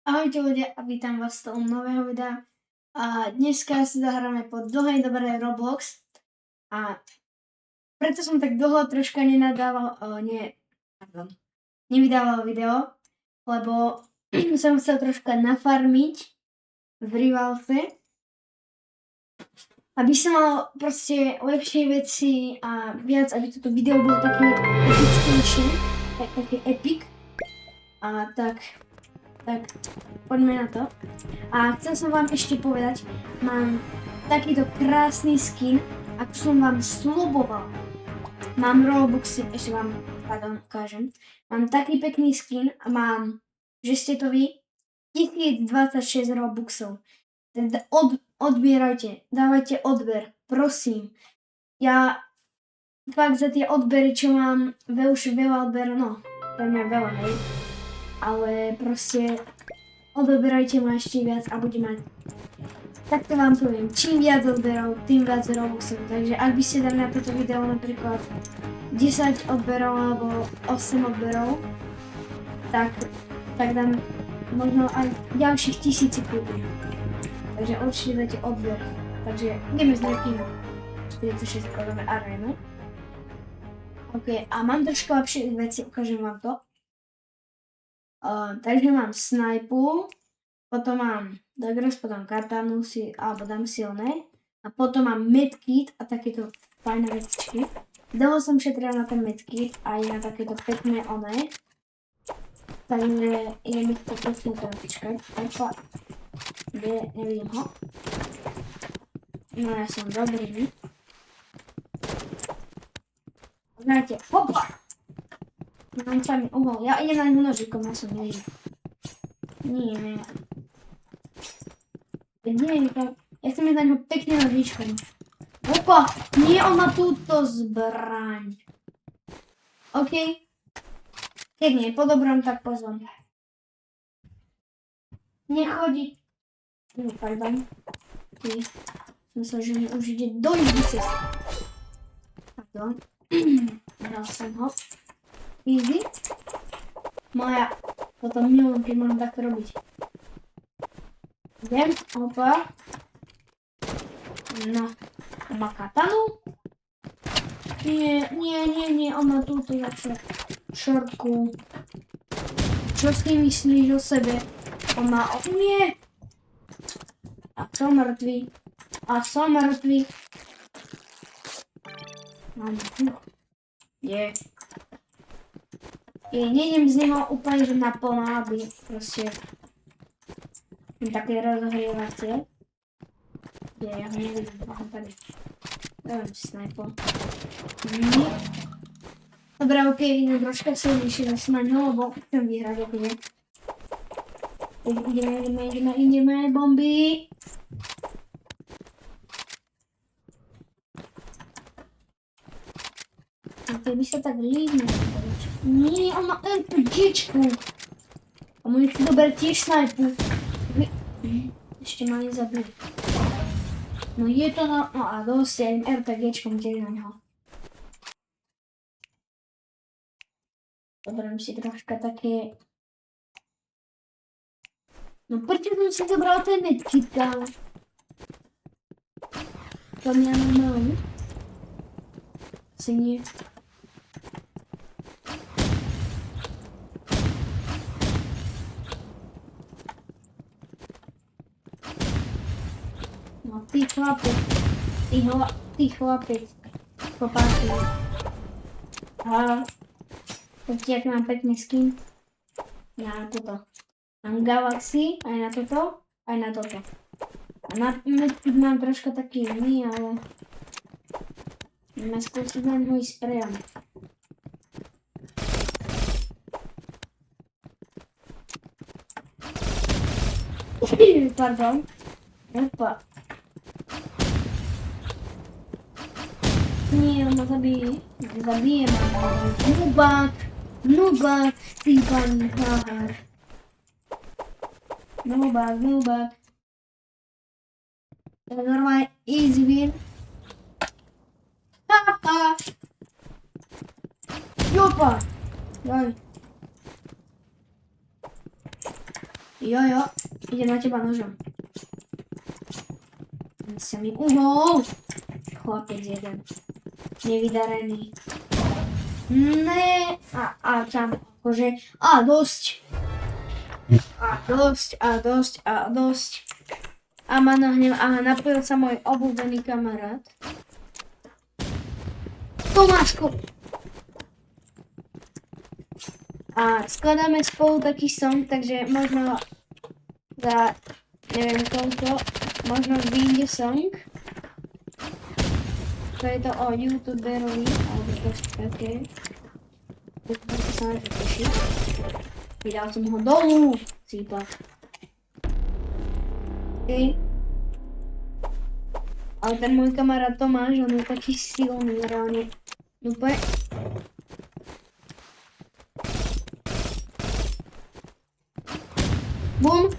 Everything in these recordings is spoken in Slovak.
Ahojte ľudia a vítam vás z toho nového videa. A dneska si zahráme po dlhej dobe Roblox. A preto som tak dlho troška nevydával video, lebo som chcel troška nafarmiť v Rivalfe, aby som mal proste lepšie veci a viac, aby toto video bolo taký epickejší, taký epic. A tak poďme na to. A chcel som vám ešte povedať, mám takýto krásny skin, ako som vám sľuboval. Mám Robuxy, ešte vám, ukážem. Mám taký pekný skin a mám, že ste to vy, 1026 Robuxov. Teda odbierajte, dávajte odber, prosím. Ja fakt za tie odbery, čo mám, už veľa odber, no, pre mňa veľa, hej. Ale proste odoberajte ma ešte viac a budem mať. Takto vám poviem, čím viac odberov, tým viac Robuxov. Takže ak by ste dali na toto video napríklad 10 odberov alebo 8 odberov, tak dám možno aj ďalších 1000 kľudne. Takže určite dajte odber. Takže ideme s nejakým 46 kodové arénu. OK, a mám trošku lepšie veci, ukážem vám to. Takže mám snajpu, potom mám Dagros, potom katanu alebo dám silné a potom mám medkit a takéto fajné vecičky. Dlho som šetrila na ten medkit a aj na takéto pekné oné. Takže ideme to pekne trošičkať. Nevidím ho. No ja som dobrý. Znáte, hopa! Mám sa mi uhol. Ja idem na ňu nožikom, ja som nevidím. Nie. Ja chcem ísť na ňu pekne nožičkom. Opa! Nie, on má túto zbraň. OK. Keď nie, po dobrom, tak pozvom. Nechodí. No, pardon. Myslím, že mi už ide do cesty. Pardon. Dal som ho. Easy. Moja. Potom milujem, keď môžem takto robiť. Idem. Opa. No. Má katanu? Nie. On má túto začne šortku. Čo s tým myslíš o sebe? On má... Nie. A som mŕtvý. Je. Nejdem z neho úplne, že naplno, aby proste také rozohrievacie. Ja ho nevidím, tady. Dávam si snajpo. Dobre, OK, idem troška silnejšie zase na ňo, lebo chcem vyhrať, ako je. Ideme, bomby. A keby sa tak líbne. Nie, on má RPGčku. A môj dober tiež snajpu. Ešte ma nezabili. No je to no a dosť, ja im RPGčkom tiež na ňo. Zoberiem si troška také... No prečo som si zobral ten medkit, kámo? To mňa normálne. Asi nie. No ty chlapec, popáky. A počkej, ak mám pekný skin. Na toto. Mám Galaxy, aj na toto, aj na toto. A na medkit mám troška taký iný, ale... Ideme skúsiť na ňu ísť sprejom. Pardon. Opa. Nie, on ma zabije. Zabije ma. Nubak, ty pani haha. Nubak. To je normálne easy win. Haha. Jopa. Jaj. Jojo, ide na teba nožom. Ten sa mi uhol. Chlapec jeden. Nevydarený. Ne. A tam akože... dosť. Dosť. A ma nahnem. Aha, napojil sa môj obľúbený kamarát. Tomáško. A skladáme spolu taký song, takže možno za neviem koľko, možno vyjde song. To je to o youtuberovi, alebo proste také. To sa na to teší. Vydal som ho dolu, cípa. Okay. Ale ten môj kamarát Tomáš, on je taký silný, reálne. Úplne. Bum.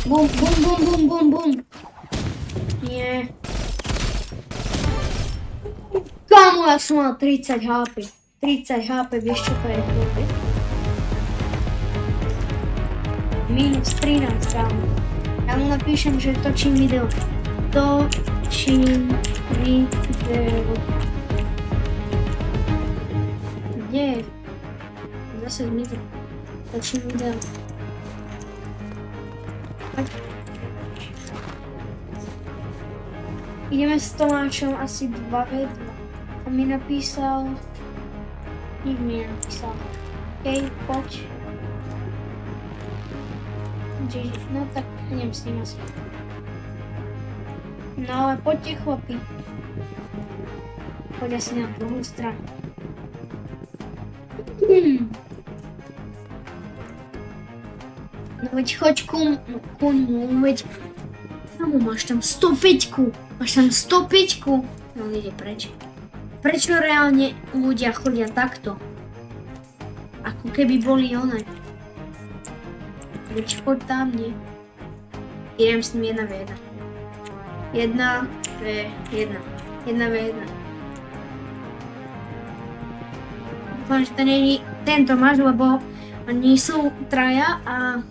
Bum. Nie. Kámo, ja som mal 30 HP. 30 HP, vieš čo to je? Minus 13, kámo. Ja mu napíšem, že točím video. Kde je? Zase zmizol. Točím video. Ideme s Tomášom asi 2v2. On mi napísal... Nik mi nenapísal. OK, poď. No tak idem s ním asi. No ale poďte chlapi. Poď asi na druhú stranu. No veď choď ku mu, veď... Kamo, máš tam 105-ku. Máš tam 105-ku. No on ide preč. Prečo reálne ľudia chodia takto? Ako keby boli one. Veď choď tam, nie? Idem s ním 1v1. 1v1. Dúfam, že to nie je tento máš, lebo oni sú traja a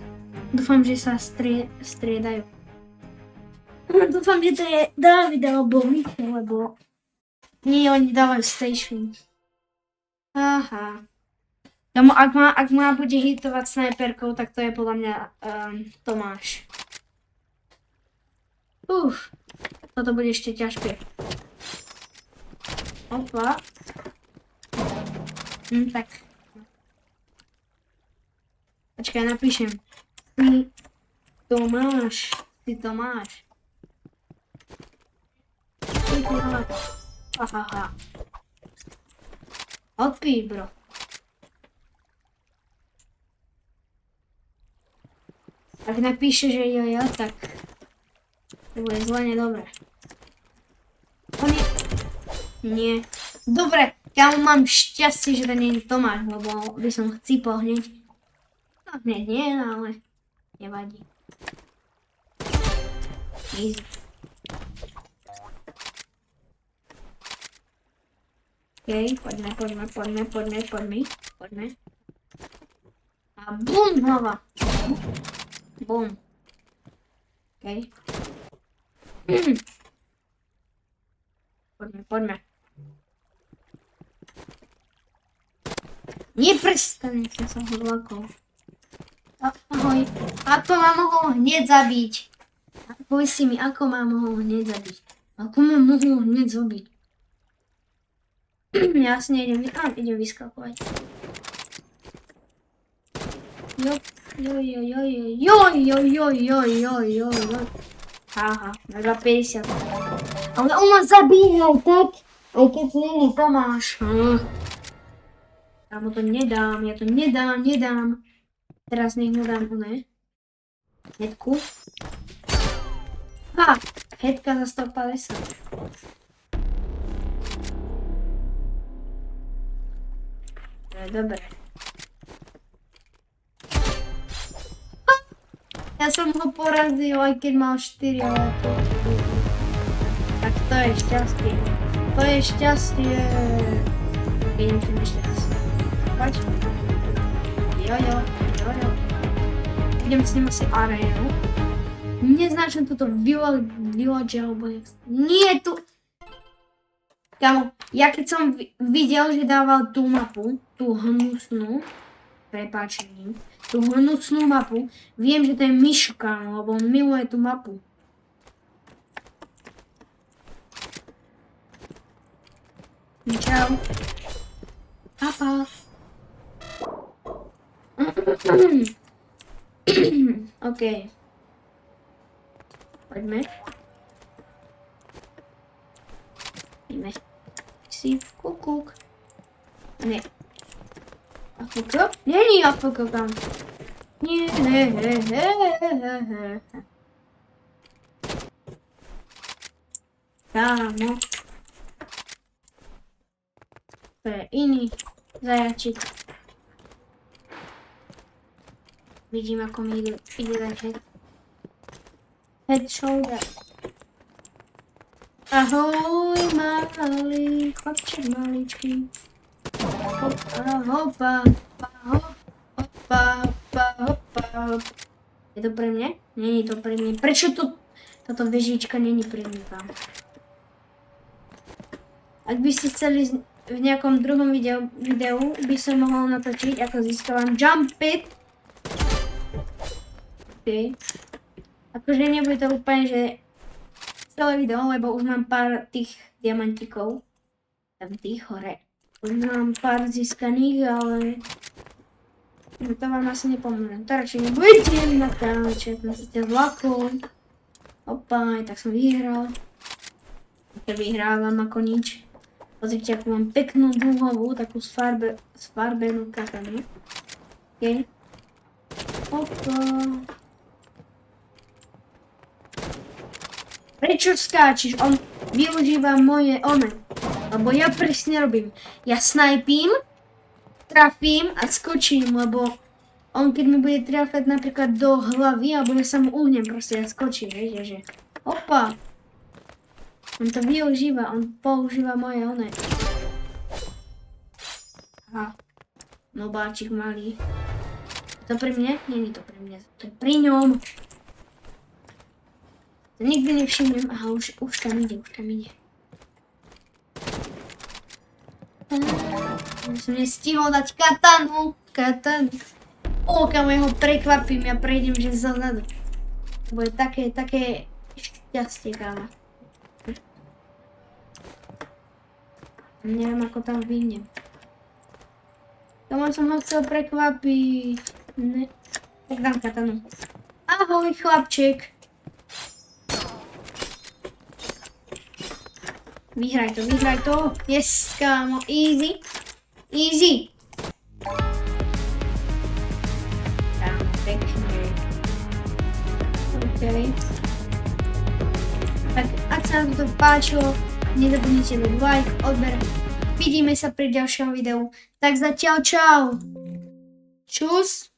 dúfam, že sa striedajú. Dúfam, že to je Dávid alebo Michal, lebo nie, oni dávajú station. Aha. Ak ma bude hitovať snajperkou, tak to je podľa mňa Tomáš. Toto bude ešte ťažké. Opa. Tak. Počkaj, napíšem. Ty Tomáš. Hahaha. Odpíš, bro. Ak napíše, že jo, tak to bude zle nedobré. Nie. Dobre, ja mám šťastie, že to nie je Tomáš, lebo by som chcípol hneď. No hneď nie, ale nevadí. Easy. OK, poďme. A bum, hlava. Bum. OK. Poďme. Neprestaň, som sa ho zlakol. Ahoj. Ako ma mohol hneď zabiť? Povedz si mi, ako ma mohol hneď zabiť? Ako ma mohol hneď zabiť? Jasne, idem vyskakovať. Joj. Haha, na 250. Ale on ma zabíjal, tak? Aj keď není Tomáš. Ja mu to nedám, nedám. Teraz nech mu dám one. Hedku. Hedka za 150. To je dobré. Ja som ho porazil, aj keď mal 4, ale to... Tak to je šťastie. Idem ešte raz. Poď. Jojo. idem s ním asi arénu. Neznačím túto village, alebo nie tu. Kámo, ja keď som videl, že dával tú mapu, tú hnusnú, prepáčením, tú hnusnú mapu, viem, že to je Mišo, kámo, lebo on miluje tú mapu. Čau. Papa. OK. Poďme. Ideme. Si kukuk. Nie. Afoko? Není afoko tam. Nie, Kámo. To je iný zajačík. Vidím, ako mi ide ten head shoulder. Ahoj, malý chlapček maličký. Hopa, hopa, hopa, hopa, hopa. Je to pre mňa? Není to pre mňa. Prečo táto vežička není pre mňa tam? Ak by ste chceli v nejakom druhom videu by som mohol natočiť, ako získavam jump pit. OK. Akože nebude to úplne, že celé video, lebo už mám pár tých diamantikov. Tam tých hore. Už mám pár získaných, ale to vám asi nepomôžem. To radšej nebudete natáčať, musíte zlakol. Opa, tak som vyhral. Ja vyhrávam ako nič. Pozrite, ako mám peknú dúhovú, takú sfarbenú katanu. OK. Opa. Prečo skáčiš? On využíva moje lebo ja presne robím. Ja snajpím, trafím a skočím, lebo on keď mi bude trafať napríklad do hlavy, alebo ja sa mu uhnem, proste ja skočím, viete, že opa. On to využíva, on používa moje Aha. Nobáčik malý. To pre mňa? Není to pre mňa, to je pri ňom. To nikdy nevšimnem. Aha, už tam ide. Som nestihol dať katanu. Kamo, ja ho prekvapím, ja prejdem, že zozadu. To bude také šťastie, kámo. Neviem, ako tam vyjdem. Tomu som ho chcel prekvapiť. Ne. Tak dám katanu. Ahoj, chlapček. Vyhraj to. Yes, kámo, easy. Kámo, pekne. OK. Tak, ak sa vám to páčilo, nezabudnite dať like, odber. Vidíme sa pri ďalšom videu. Tak zatiaľ čau. Čus.